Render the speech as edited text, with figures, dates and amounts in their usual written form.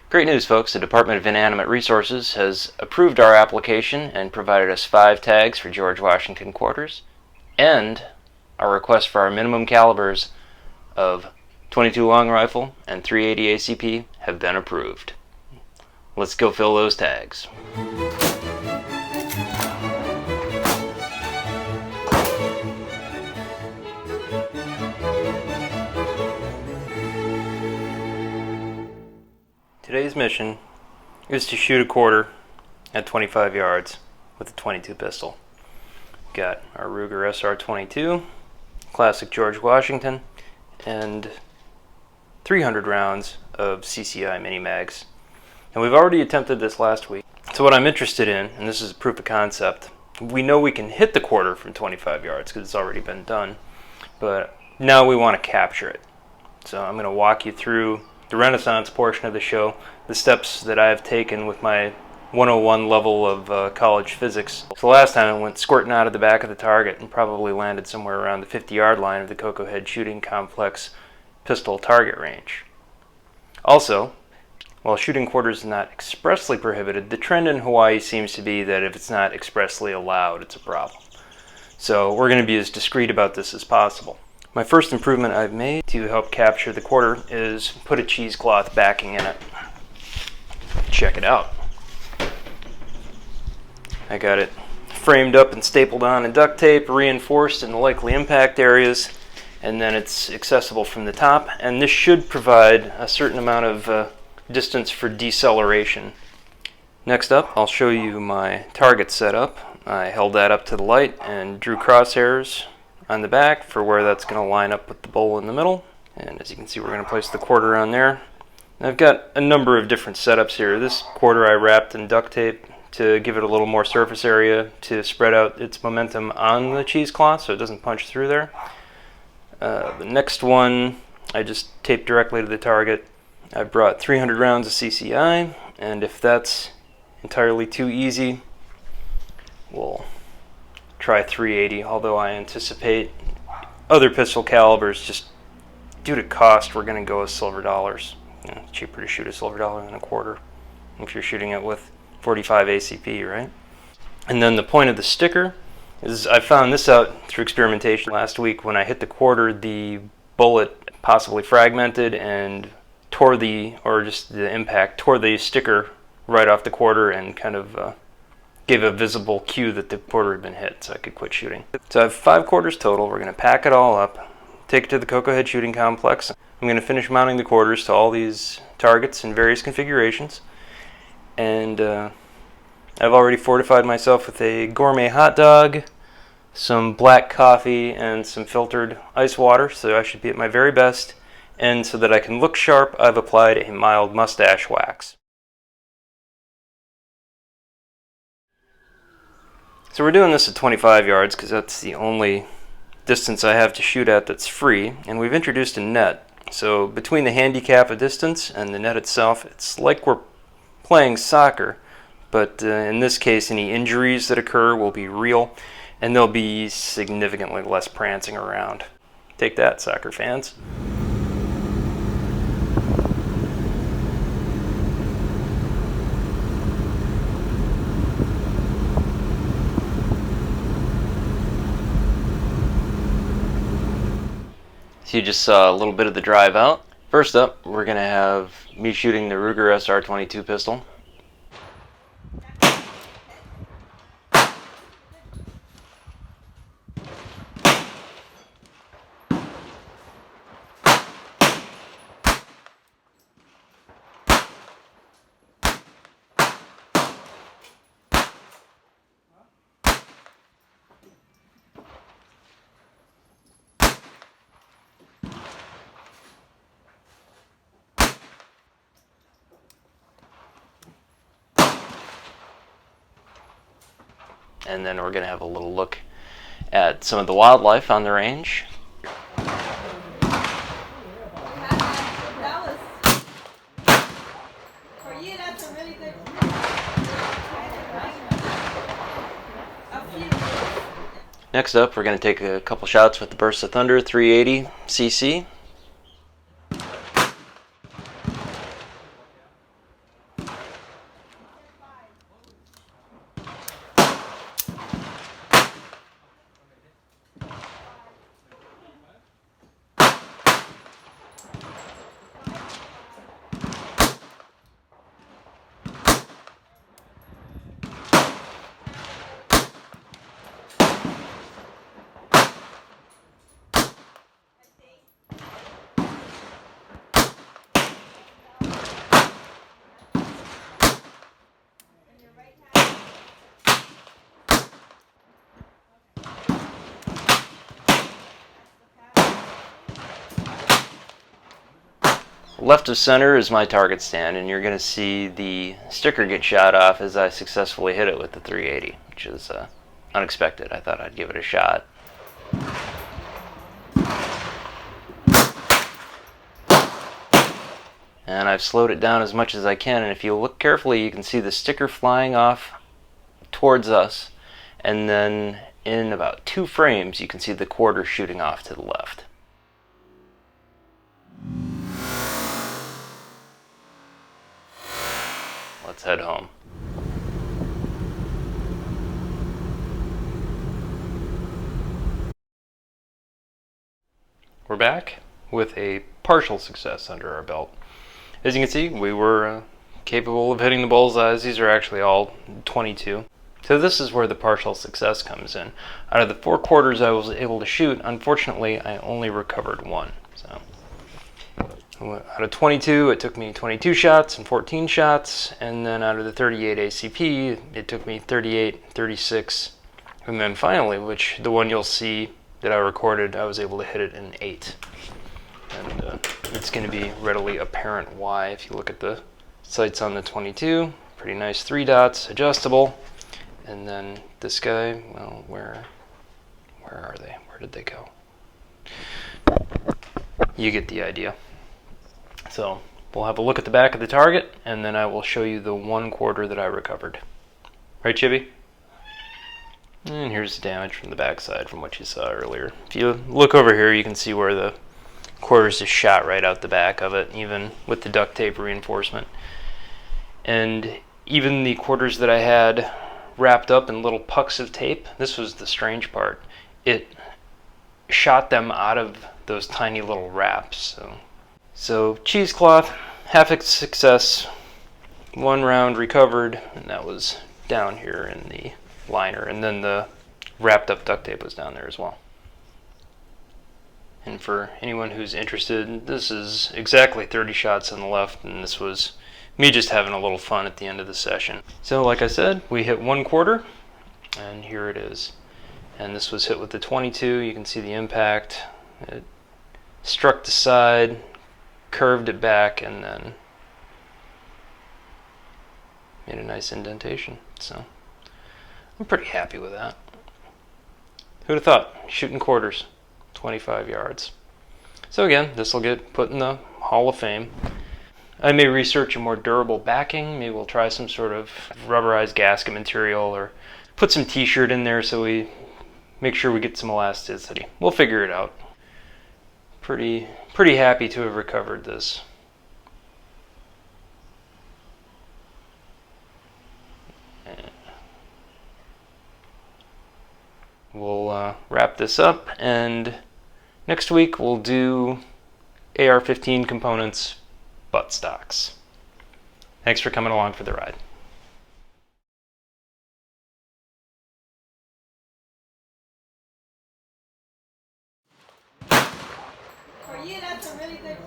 Great news, folks. The Department of Inanimate Resources has approved our application and provided us 5 tags for George Washington quarters, and our request for our minimum calibers of .22 long rifle and .380 ACP have been approved. Let's go fill those tags. Today's mission is to shoot a quarter at 25 yards with a .22 pistol. Got our Ruger SR22, classic George Washington, and 300 rounds of CCI mini mags. And we've already attempted this last week. So what I'm interested in, and this is a proof of concept, we know we can hit the quarter from 25 yards because it's already been done, but now we want to capture it. So I'm going to walk you through the Renaissance portion of the show, the steps that I've taken with my 101 level of college physics. So last time I went squirting out of the back of the target and probably landed somewhere around the 50-yard line of the Koko Head Shooting Complex pistol target range. Also, while shooting quarters is not expressly prohibited, the trend in Hawaii seems to be that if it's not expressly allowed, it's a problem. So we're going to be as discreet about this as possible. My first improvement I've made to help capture the quarter is put a cheesecloth backing in it. Check it out. I got it framed up and stapled on in duct tape, reinforced in the likely impact areas, and then it's accessible from the top, and this should provide a certain amount of distance for deceleration. Next up, I'll show you my target setup. I held that up to the light and drew crosshairs on the back for where that's going to line up with the bowl in the middle. And as you can see, we're going to place the quarter on there. I've got a number of different setups here. This quarter I wrapped in duct tape to give it a little more surface area to spread out its momentum on the cheesecloth so it doesn't punch through there. The next one I just taped directly to the target. I brought 300 rounds of CCI, and if that's entirely too easy, we'll try .380, although I anticipate other pistol calibers, just due to cost, we're going to go with silver dollars. You know, it's cheaper to shoot a silver dollar than a quarter if you're shooting it with 45 ACP, right? And then the point of the sticker is, I found this out through experimentation last week. When I hit the quarter, the bullet possibly fragmented and tore the impact tore the sticker right off the quarter and kind of gave a visible cue that the quarter had been hit, so I could quit shooting. So I have 5 quarters total. We're going to pack it all up, take it to the Koko Head Shooting Complex. I'm going to finish mounting the quarters to all these targets in various configurations. And I've already fortified myself with a gourmet hot dog, some black coffee, and some filtered ice water, so I should be at my very best. And so that I can look sharp, I've applied a mild mustache wax. So we're doing this at 25 yards because that's the only distance I have to shoot at that's free, and we've introduced a net. So between the handicap of distance and the net itself, it's like we're playing soccer, but in this case any injuries that occur will be real, and there'll be significantly less prancing around. Take that, soccer fans. So you just saw a little bit of the drive out. First up, we're going to have me shooting the Ruger SR22 pistol. And then we're going to have a little look at some of the wildlife on the range. Next up, we're going to take a couple shots with the Bersa Thunder 380 cc. Left of center is my target stand, and you're going to see the sticker get shot off as I successfully hit it with the 380, which is unexpected. I thought I'd give it a shot. And I've slowed it down as much as I can, and if you look carefully you can see the sticker flying off towards us, and then in about 2 frames you can see the quarter shooting off to the left. Let's head home. We're back with a partial success under our belt. As you can see, we were capable of hitting the bullseyes. These are actually all 22. So this is where the partial success comes in. Out of the 4 quarters I was able to shoot, unfortunately I only recovered 1. So out of 22, it took me 22 shots and 14 shots, and then out of the 38 ACP, it took me 38, 36, and then finally, which the one you'll see that I recorded, I was able to hit it in 8. And it's going to be readily apparent why if you look at the sights on the 22. Pretty nice 3 dots, adjustable. And then this guy, well, where are they? Where did they go? You get the idea. So we'll have a look at the back of the target, and then I will show you the 1 quarter that I recovered. Right, Chibi? And here's the damage from the backside from what you saw earlier. If you look over here, you can see where the quarters just shot right out the back of it, even with the duct tape reinforcement. And even the quarters that I had wrapped up in little pucks of tape, this was the strange part. It shot them out of those tiny little wraps. So cheesecloth, half a success, 1 round recovered, and that was down here in the liner, and then the wrapped up duct tape was down there as well. And for anyone who's interested, this is exactly 30 shots on the left, and this was me just having a little fun at the end of the session. So like I said, we hit 1 quarter, and here it is. And this was hit with the 22. You can see the impact. It struck the side, curved it back, and then made a nice indentation. So I'm pretty happy with that. Who'd have thought? Shooting quarters, 25 yards. So again, this will get put in the Hall of Fame. I may research a more durable backing. Maybe we'll try some sort of rubberized gasket material, or put some t-shirt in there so we make sure we get some elasticity. We'll figure it out. Pretty happy to have recovered this. We'll wrap this up, and next week we'll do AR-15 components, butt stocks. Thanks for coming along for the ride. For you, that's a really good